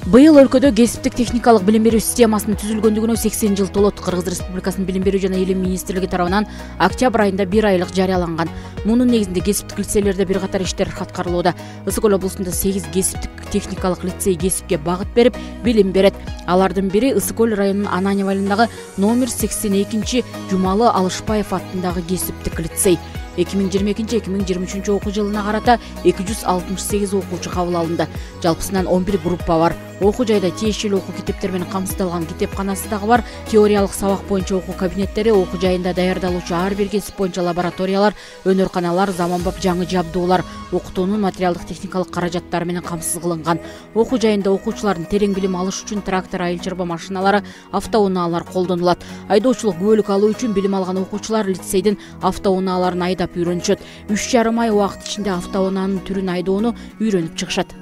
Быйыл өлкөдө кесиптик техникалык билим берүү системасынын түзүлгөндүгүнө 80 жыл толот. Кыргыз Республикасынын билим берүү жана илим министрлиги тарабынан октябрь айында 1 айлык жарыяланган. Мунун негизинде кесиптик лицейлерде бир катар иштер аткарылууда. Ысык көл облусунда 8 кесиптик техникалык лицей кесипке багыт берип билим берет. Алардын бири Ысык көл районунун Ананьев айылындагы номер 82 Жумалы Алышбаев аттындагы кесиптик лицей. 2022-2023 окуу жылына карата 268 окуучу кабыл алынды. Жалпысынан 11 группа бар. Окуу жайда тиешелүү окуу китептер менен камсыздалган китепканасы дагы бар. Теориялык сабак боюнча окуу кабинеттери, окуу жайында даярдалуучу ар бир кесип боюнча лабораториялар, өнөрканалар, заманбап жаңы жабдуулар, окутуунун материалдык техникалык каражаттары менен камсыз кылынган. Окуу жайында окуучулардын терең билим алыш үчүн трактор, айыл чарба машиналары, автоунаалар колдонулат. Айдоочулук күбөлүк алуу үчүн билим алган окуучулар лицейдин автоунааларын айдап үйрөнүшөт. 3,5 ай убакыт ичинде автоунаанын түрүн айдоону үйрөнүп чыгышат.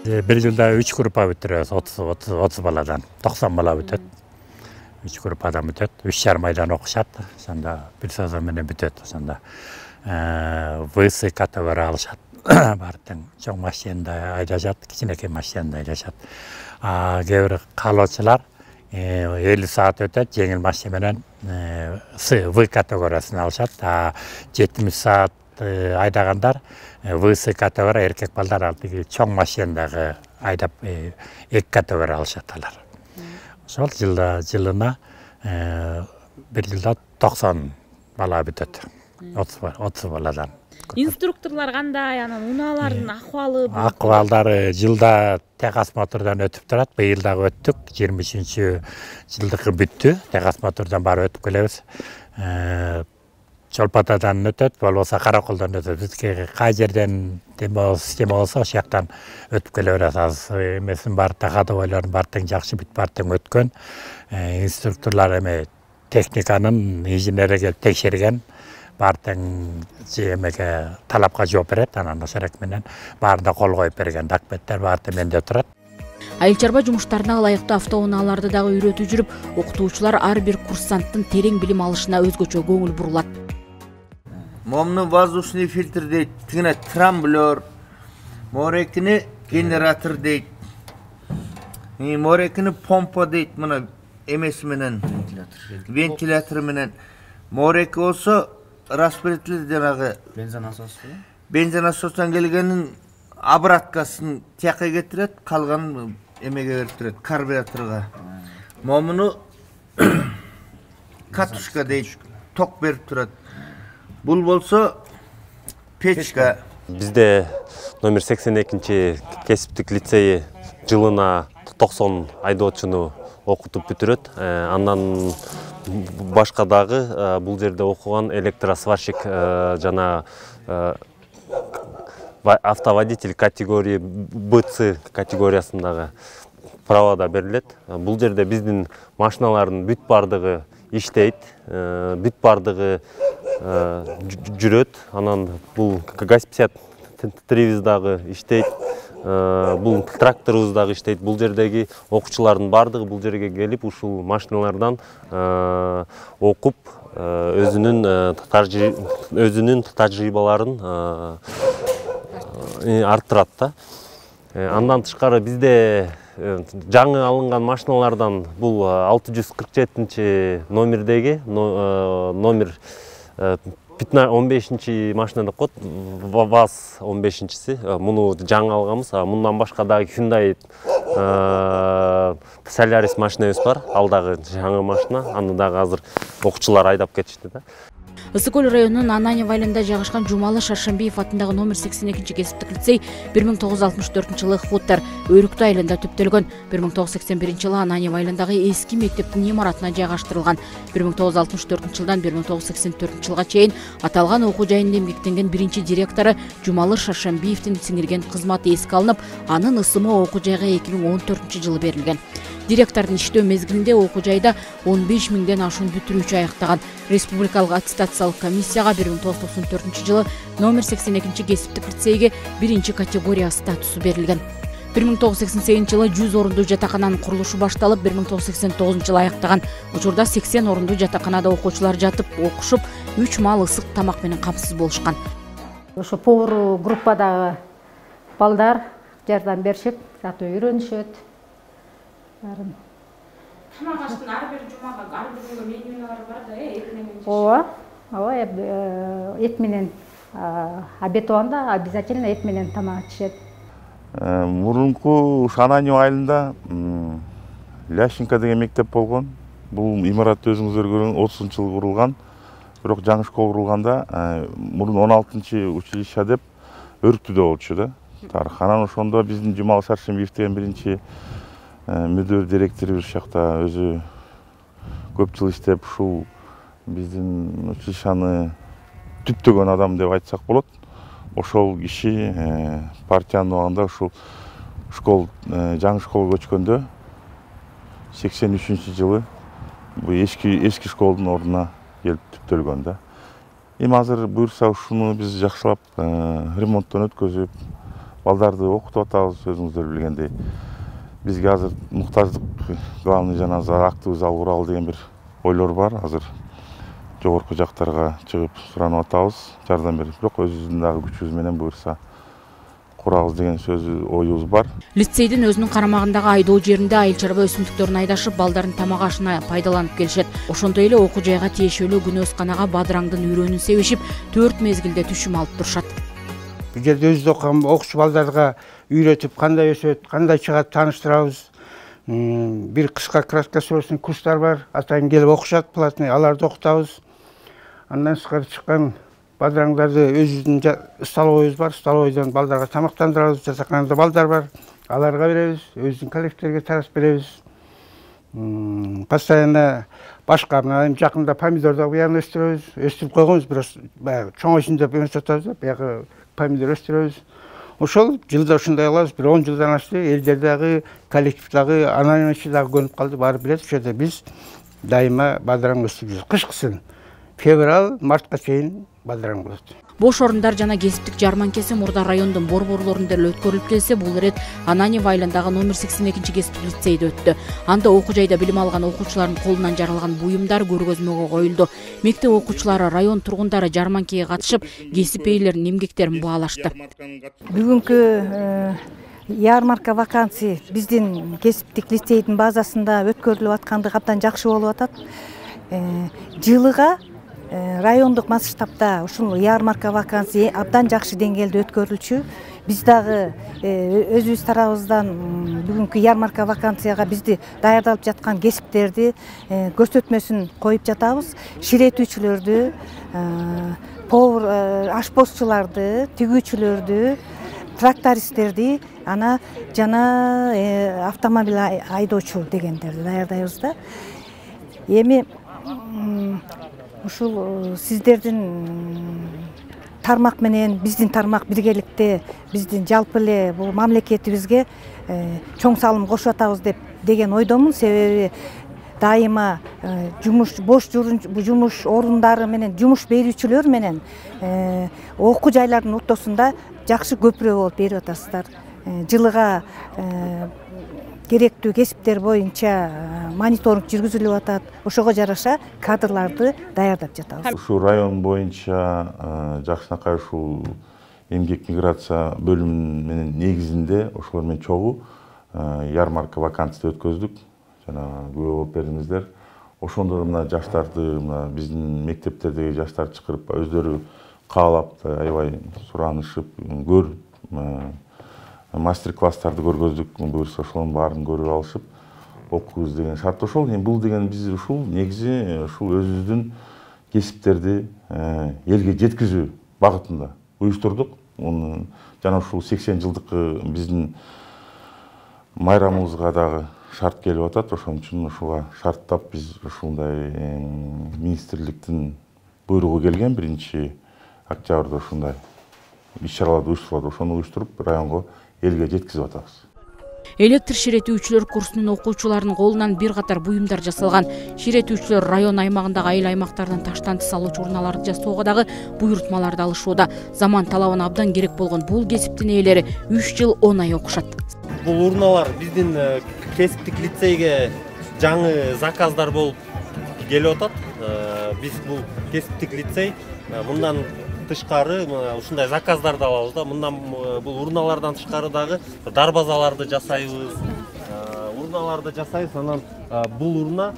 Bir yılda 3 grupa bitiriyoruz, 30 baladan, 90 bala bitet. 3 grupadan bitet, 3,5 aydan okuşat, sonra bir sözümünü bitet, sonra vısı kategori alışat. Bartın çok maşinada aydaşat, kiçineki maşinada aydaşat. Gevri kalotçular 50 saat ötet, jengil maşineden V kategorisini alışat, 70 saat айдагандар ВС категория эркек балдар алдыгы чоң машинадагы айдап 2 категория алышат алар. Ошол жылына бир жылда 90 бала бүтөт. 30 баладан. Инструкторлар кандай, анан унаалардын акыбалдары жылда техас мотордон өтүп турат. Быйыл дагы өттүк. 23-жылдыкы бүттү. Техас мотордон бары өтүп келебиз. Чолпатадан өтөт, болбосо Караколдон өтөт. Бизге кай жерден система болсо, ошол жактан өтүп келе берет. Азыр эмесин бар, ходовойлордун баардыгы жакшы бүт баардыгы өткөн. Инструкторлор эме техниканын инженери келип текшерген. Баардыгы эмеге талапка жооп берет, анан ошол менен баарына кол коюп берген документтер баардыгы менде турат. Айыл чарба жумуштарына ылайыктуу автоунааларды дагы үйрөтүп жүрүп, окутуучулар ар бир курсанттын терең билим алышына өзгөчө көңүл бурулат. Момну воздушный фильтр дейт, тигине трамблер, морекини генератор дейт, морекини помпа дейт, мына эмеси менен, вентилятор менен, мореки болсо распределитель жанагы бензин насостон келгенин обраткасын тияка кетирет, калганын эмеге берип турат, карбюраторго. Момуну катушка дейт, ток берип турат. Бул болсо печка. Бизде номер 82 кесиптик лицейи жылына 90 айдоочуну окутуп бүтүрөт. Андан башка дагы бул жерде окуган электросварщик жана автоводитель категория БЦ категориясындагы правада берилет. Бул жерде биздин машиналардын бүт бардыгы иштейт, бүт бардыгы жүрөт. Анан бул ГАЗ-53 дагы иштейт, бул тракторубуз дагы иштейт. Бул жердеги окуучулардын бардыгы бул жерге келип ушул машиналардан окуп, өзүнүн тажрыйбаларын арттырат да. Андан тышкары бизде жаңы алынган машиналардан бул 647 номердеги номер 15 машинада код ВАЗ 15-си. Муну жаңы алганбыз. Мундан башка дагы Hyundai Solaris машинабыз бар. Ал дагы жаңы машина. Аны дагы азыр окуучулар айдап кетишти да. Ысык көл районунун Ананьев айылында жайгашкан Жумалы Шаршембиев аттындагы номер 82 кесиптик лицей 1964-жылы Хуттар Өрүктүү айылында түптөлгөн. 1981-жылы Ананьев айылындагы эски мектептин имаратына жайгаштырылган. 1964-жылдан 1984-жылга чейин аталган окуу жайында эмгектенген биринчи директору Жумалы Шаршембиевдин сиңирген кызматы эске алынып, анын ысымы окуу жайга 2014-жылы берилген. Директордун иштөө мезгилинде окуу жайда 15 миңден ашуун бүтүрүүчү аяктаган. Республикалык аттестациялык комиссияга 1994-жылы номер 82 кесиптик лицейге биринчи категория статусу берилген. 1988-жылы 100 орундуу жатакананын курулушу башталып, 1989-жылы аяктаган. Учурда 80 орундуу жатаканада окуучулар жатып, окушуп, 3 маал ысык тамак менен камсыз болушкан. Ошо повар группадагы балдар жардам беришип, заты үйрөнүшөт. Барын. Тамак аштын ар бир жумага, ар бир күнгө менюлары бар да, эт менен. Ооба, эт менен обед болгондо обязательно эт менен тамак ичишет. Мурунку Ананев айылында Лященко деген мектеп болгон. Бул имарат өзүңүздөр көргөн 30-жылы курулган. Бирок жаңы школа курулганда мурун 16-училище деп өрктүдө болчу да. Тарых. Анан ошондо биздин Жумал Саршембиев деген биринчи мүдүр директорубуз жакта өзү көп жыл иштеп, ушул биздин училищаны түптөгөн адам деп айтсак болот. Ошол киши партиянын убагында ушул жаңы школа көчкөндө 83-жылы бул эски школдун ордуна келип түптөлгөн да. Эми азыр буюрса ушуну биз жакшылап ремонттон өткөзүп, балдарды окутуп атабыз, өзүңүздөр билгендей. Бизге азыр муктаждык главный жана актовый зал куралы деген бир ойлор бар. Азыр жогорку жактарга чыгып суранып атабыз, жардам берип. Бирок өзүбүздүн дагы күчүбүз менен буюрса курабыз деген оюбуз бар. Лицейдин өзүнүн карамагындагы айдоо жеринде айыл чарба өсүмдүктөрүн айдашып, балдардын тамак ашына пайдаланып келишет. Ошондой эле окуу жайга тиешелүү күнөөсканага бадыраңдын үрөөнүн себишип, 4 мезгилде түшүм алып турушат. Бул жерде өзү окуган окуучу балдарга үйрөтүп, кандай өсөт, кандай чыгат тааныштырабыз. Бир кыска краткосрочный курстар бар, атайын келип окушат, платный, аларды окутабыз. Андан сырткары чыккан бадыраңдарды өзүбүздүн столовойубуз бар, столовойдон балдарга тамактандырабыз, жатаканада балдар бар, аларга беребиз, өзүбүздүн коллективге таратып беребиз. Постоянно башка мына жакында помидор да буягын өстүрүп койгонбуз, бирок чоңойсун деп эмес атабыз, баягы помидор өстүрөбүз. Ошол жылда ушундай кылабыз, бир 10 жылдан ашты, элдер дагы, коллектив дагы, анан ичи дагы көнүп калды, баары билет, ошол жерде биз дайыма бадыраң өстүрүп жүрөбүз. Кышкысын февраль, мартка чейин бадыраң болот. Бош орундар жана кесиптик жарманкеси мурда райондун борборлорунда эле өткөрүлүп келсе, бул ирет Ананев айылындагы номер 82 кесиптик лицейде өттү. Анда окуу жайда билим алган окуучулардын колунан жаралган буюмдар көргөзмөгө коюлду. Мектеп окуучулары, район тургундары жарманкеге катышып, кесип ээлеринин эмгектерин баалашты. Бүгүнкү ярмарка вакансия биздин кесиптик лицейдин базасында өткөрүлүп аткандыгы абдан жакшы болуп атат. Жылыга райондук масштабта ушул ярмарка вакансия абдан жакшы деңгээлде өткөрүлчү. Биз дагы өзүбүз тарабыбыздан бүгүнкү ярмарка вакансияга бизди даярдалып жаткан кесиптерди көрсөтмөсүн коюп жатабыз. Ширетүүчүлөрдү, повар, ашпозчуларды, тигүүчүлөрдү, трактористтерди, ана жана автомобиль айдоочу дегендерди даярдайбыз да. Эми ушул сиздердин тармак менен биздин тармак биргеликте биздин жалпы эле бул мамлекетибизге чоң салым кошуп атабыз деген ойдомун. Себеби дайыма бош жумуш орундары менен жумуш берүүчүлөр менен окуу жайлардын ортосунда жакшы көпүрө болуп берип атасыздар. Жылыга керектүү кесиптер боюнча мониторинг жүргүзүлүп атат. Ошого жараша кадрларды даярдап жатабыз. Ушул район боюнча жакшынакай ушул эмгек миграция бөлүмүнүн менен негизинде ошолор менен чогуу ярмарка вакансия өткөздүк. Жана күбө болуп бериңиздер. Ошондо мына жаштарды, мына биздин мектептердеги жаштар чакырып өздөрү каалап, аябай суранышып, көрүп мастер-класстарды көргөздүк. Буюрса ошолордун баарын көрүп алышып, окуубуз деген шарт ошол. Эми бул деген биз ушул негизи ушул өзүбүздүн кесиптерди элге жеткизүү багытында уюштурдук. Жана ушул 80 жылдык биздин майрамыбызга дагы шарт келип атат. Ошон үчүн ушуга шарттап биз ушундай министрликтин буйругу келген 1-октябрда ушундай иш-чараларды уюштурулат. Ошону уюштуруп районго элге жеткизип атабыз. Электр ширетүүчүлөр курсунун окуучуларынын колунан бир катар буюмдар жасалган. Ширетүүчүлөр район аймагындагы айыл аймактардан таштанды салуучу урналарды жасоого дагы буйрутмаларды алышууда. Заман талабына абдан керек болгон бул кесиптин ээлери 3 жыл 10 ай окушат. Бул урналар биздин кесиптик лицейге жаңы заказдар болуп келип атат. Биз бул кесиптик лицей мындан тышкары ушундай заказдарды алабыз да. Мындан бул урналардан тышкары дагы дарбазаларды жасайбыз. урналарды жасайбыз. Анан бул урна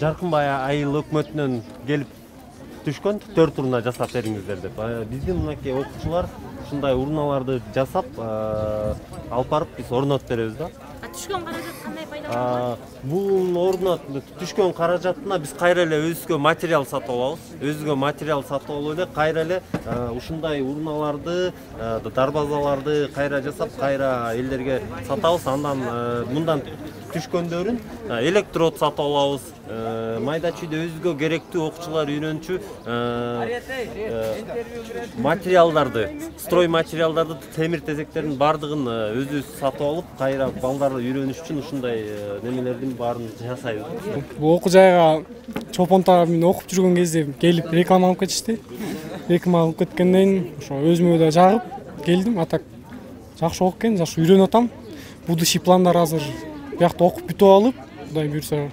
Жаркынбай айыл өкмөтүнөн келип түшкөн 4 урна жасап бериңиздер деп. Биздин мынакей окуучулар ушундай урналарды жасап алып барып биз орнотуп беребиз да. Түшкөн каражат кандай пайдаланылат? Бул орнот түшкөн каражатына биз кайра эле өзүбүзгө материал сатып алабыз. Өзүбүзгө материал сатып алып эле кайра эле ушундай урналарды, дарбазаларды кайра жасап, кайра элдерге сатабыз. Андан мындан түшкөндөрүн электрод сатып алабыз. Майда чүйдө өзүгө керектүү окуучулар үйрөнчү материалдарды, строй материалдарды, темир тезектердин бардыгын өзүбүз сатып алып, кайра балдар үйрөнүш үчүн ушундай немелердин баарын жасайбыз. Бул окуу жайга Чолпонтага мен окуп жүргөн кезде келип реклама алып кетишти. Реклама алып кеткенден ошо өзүмө да жагып келдим. Атак жакшы окуп экен, жакшы үйрөнүп атам. Будущий пландар азыр биякта окуп бүтүп алып, Кудай буйрса,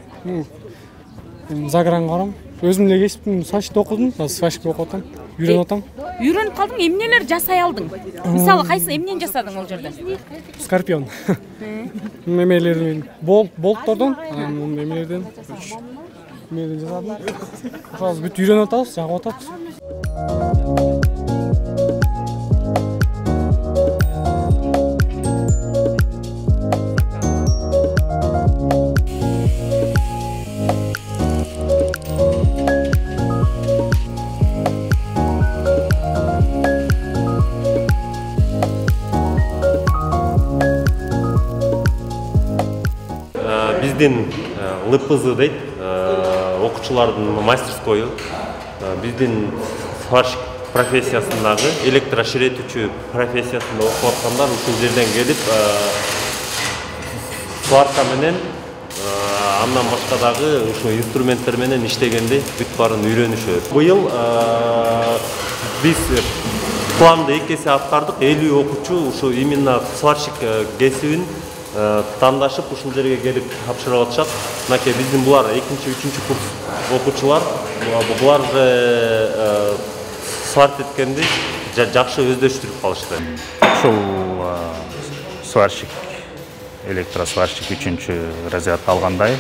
Загранга барам. Өзүм эле кесиптин сварщикте окудум, азыр сварщикте окуп атам. Үйрөнүп атам. Үйрөнүп калдың, эмнелер жасай алдың? Мисалы, кайсы эмнени жасадың ол жерде? Скорпион. Мемелерден, болттордон, мемелерден жасадым. Азыр бүт үйрөнүп атабыз, жагып атат. Биздин ЛПЗ дейт, окуучулардын мастерскойу. Биздин сварщик профессиясындагы электроширетүүчү профессиясында окуп аткандар ушул жерден келип сварка менен андан башка дагы ушул инструменттер менен иштегенде бүт баарын үйрөнүшөт. Быйыл биз планды 2 эсе аткардык. 50 окуучу ушу именно сварщик кесибин тандашып ушул жерге келип тапшырып атышат. Мынакей биздин булар 2-3 курс окуучулар. Булар сварт эткенди жакшы өздөштүрүп калышты. Ушул сварщик, электросварщик 3-чү разрядка алгандай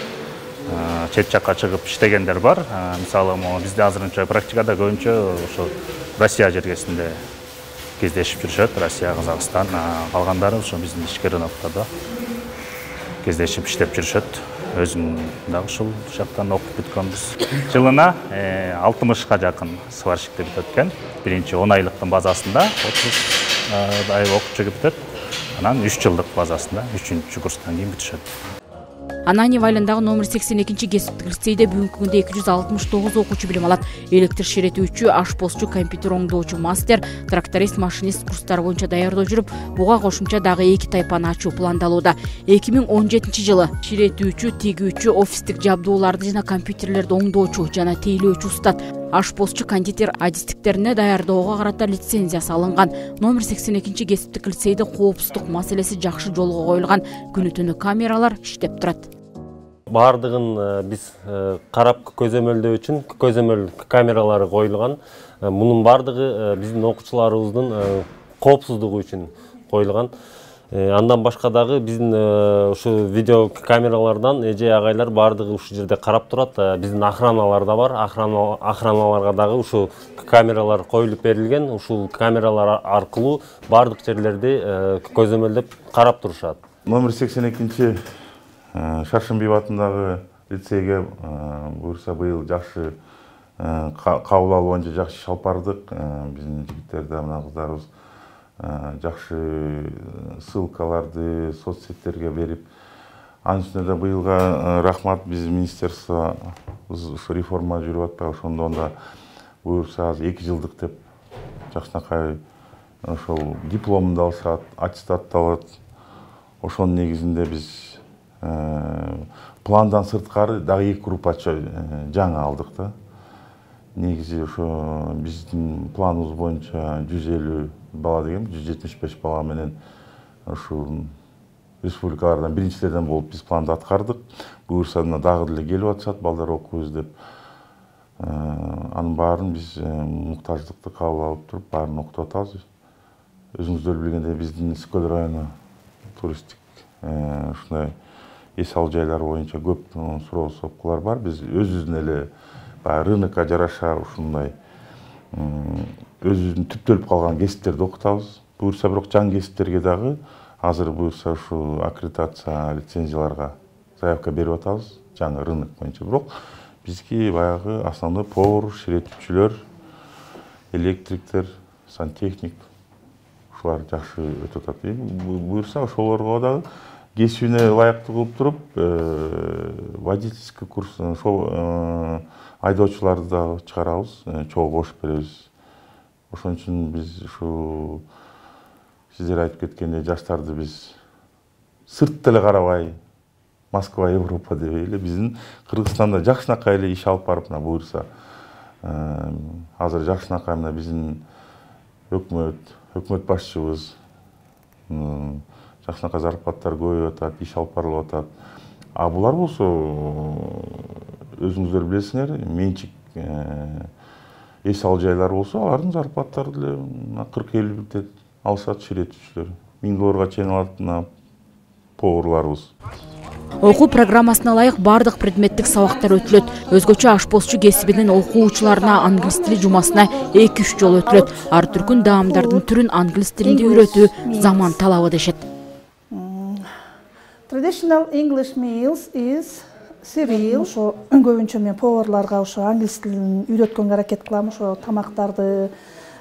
чет жакка чыгып иштегендер бар. Мисалы, бизде азырынча практикада көбүнчө ошо Россия жергесинде кездешип жүрүшөт. Россия, Казакстан, калгандары ошо биздин ички рыноктарда кездешип иштеп жүрүшөт. Өзүм дагы ушул жактан окуп бүткөнбүз. Жылына 60га жакын сварщикти бүтөт экен. Биринчи 10 айлыктын базасында 30 ай окуучу бүтөт. Анан 3 жылдык базасында 3-чү курстан кийин бүтүшөт. Ананьев айылындагы номер 82 кесиптик лицейде бүгүнкү күндө 269 окуучу билим алат. Электр ширетүүчү, ашпозчу, компьютер оңдоочу, мастер, тракторист, машинист курстары боюнча даярдоо жүрүп, буга кошумча дагы 2 тайпаны ачуу пландалууда. 2017 жылы ширетүүчү, тигүүчү, офистик жабдууларды жана компьютерлерди оңдоочу жана тейлөөчү устат, ашпозчу, кондитер адистиктерине даярдоого карата лицензиясы алынган. Номер 82 кесиптик лицейде коопсуздук маселеси жакшы жолго коюлган. Күнү түнү камералар иштеп турат. Бардыгын биз карап көзөмөлдөө үчүн көзөмөл камералары коюлган. Мунун бардыгы биздин окуучуларыбыздын коопсуздугу үчүн коюлган. Андан башка дагы биздин ушу видео камералардан эже агайлар бардыгы ушул жерде карап турат. Биздин охраналар да бар. Охраналарга дагы ушул камералар коюлуп берилген. Ушул камералар аркылуу бардык жерлерди көзөмөлдөп карап турушат. Номер 82 Шаршымбиев атындагы лицейге буюрса быйыл жакшы кабыл алуу боюнча жакшы шалпардык. Биздин жигиттер да мына кыздарыбыз жакшы ссылкаларды соцсеттерге берип, анын үстүнө да быйылга рахмат, биз министерствобуз ушу реформа жүрүп атпайбы, ошондон да буюрса 2 жылдык деп жакшынакай ошол дипломун алышат, аттестатты алат. Ошонун негизинде биз пландан сырткары дагы 2 группа жаңы алдык да. Негизи ошо биздин планыбыз боюнча 150 бала деген 175 бала менен ушул республикалардан биринчилерден болуп биз планды аткардык. Буюрса дагы деле келип атышат балдар окуйбуз деп. Анын баарын биз муктаждыкты кабыл алып туруп баарын окутуп атабыз. Өзүңүздөр билгендей биздин Ысыкөл району туристтик ушундай эс алуу жайлары боюнча көп суроо сопкулар бар. Биз өзүбүздүн эле баягы рынокко жараша ушундай өзүбүздүн түптөлүп калган кесиптерди окутабыз. Буюрса бирок жаңы кесиптерге дагы азыр буюрса ушу аккредитация лицензияларга заявка берип атабыз жаңы рынок боюнча. Бирок бизги баягы основной повар, ширетүүчүлөр, электриктер, сантехник ушулар жакшы өтүп атат. Буюрса ошолорго дагы кесибине ылайыктуу кылып туруп, водительский курс, айдоочуларды дагы чыгарабыз, чогуу кошуп беребиз. Ошон үчүн биз ушу сиздер айтып кеткендей жаштарды биз сырт деле карабай, Москва, Европа дебей эле биздин Кыргызстанда жакшынакай эле иш алып барып, буюрса азыр жакшынакай мына биздин өкмөт башчыбыз жакшынакай зарплаттар көбөйүп атат, иш алып барылып атат. А булар болсо өзүңүздөр билесиңер, менчик эс алуу жайлар болсо, алардын зарплаттары деле 40-50 алышат ширетүүчүлөр. $1000 чейин алат поварларыбыз. Окуу программасына ылайык бардык предметтик сабактар өтүлөт. Өзгөчө ашпозчу кесибинин окуучуларына англис тили жумасына 2-3 жолу өтүлөт. Ар түркүн даамдардын түрүн англис тилинде үйрөтүү заман талабы дешет. Traditional English meals is cereal. Ошо көбүнчө мен поварларга ошо англис тилин үйрөткөнгө аракет кылам. Ошо тамактарды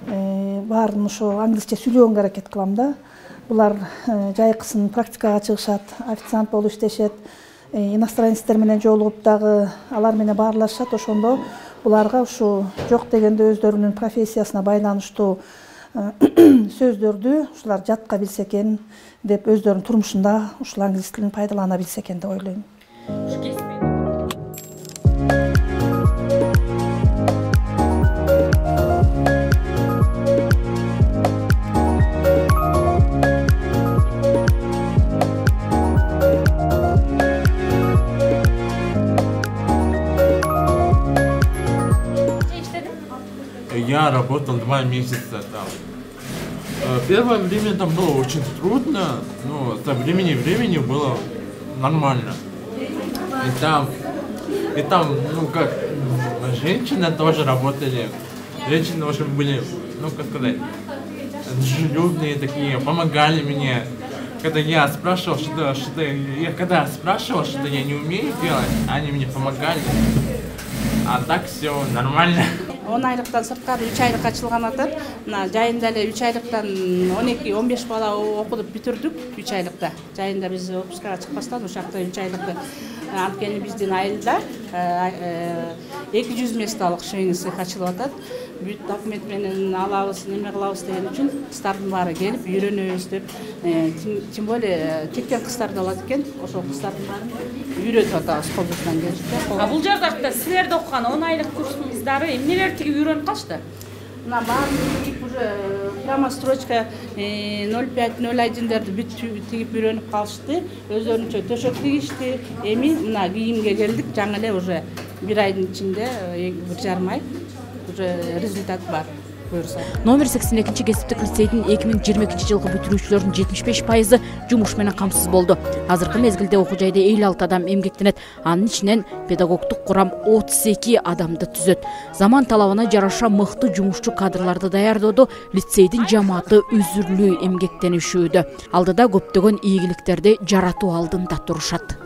баарын ошо англисче сүйлөгөнгө аракет кылам да. Булар жайкысын практикага чыгышат, официант болуп иштешет, иностранецтер менен жолугуп дагы алар менен баарлашат. Ошондо буларга ушу жок дегенде өздөрүнүн профессиясына байланыштуу сөздөрдү ушулар жатка билсе экен деп өздөрүнүн турмушунда ушул англис тилин пайдалана билсе экен деп ойлойм. Я работал 2 месяца там. Первое время там было очень трудно, но со времени было нормально. И там, ну как, женщины тоже работали. Женщины уже были, ну как сказать, дружелюбные такие, помогали мне. Когда я спрашивал, что я не умею делать, они мне помогали. А так все нормально. 10 айлыктан сырткары 3 айлык ачылган атат. Мына жайында эле 3 айлыктан 12-15 бала окутуп бүтүрдүк 3 айлыкта. Жайында биз отпускага чыкпастан ошакта 3 айлыкты. Анткени биздин айылда 200 месталык швейный цех ачылып атат. Бүт документ менен алабыз, неме кылабыз деген үчүн кыздардын баары келип үйрөнөбүз деп, тем более тектен кыздарды алат экен. Ошол кыздардын баарын үйрөтүп атабыз колубуздан келишти. Бул жардакта силерде окуган 10 айлык курсуңуздары эмнелер тигип үйрөнүп калышты? Мына баарын тигип уже прямо строчка 05-01дерди бүт тигип үйрөнүп калышты. Өздөрүнчө төшөк тигишти. Эми мына кийимге келдик, жаңы эле уже 1 айдын ичинде 1,5 ай уже результат бар. Номер 82 кесиптик лицейдин 2022 жылкы бүтүрүүчүлөрүнүн 75% жумуш менен камсыз болду. Азыркы мезгилде окуу жайда 56 адам эмгектенет. Анын ичинен педагогдук курам 32 адамды түзөт. Заман талабына жараша мыкты жумушчу кадрларды даярдоодо лицейдин жамааты үзүрлүү эмгектенишүүдө. Алдыда көптөгөн ийгиликтерди жаратуу алдында турушат.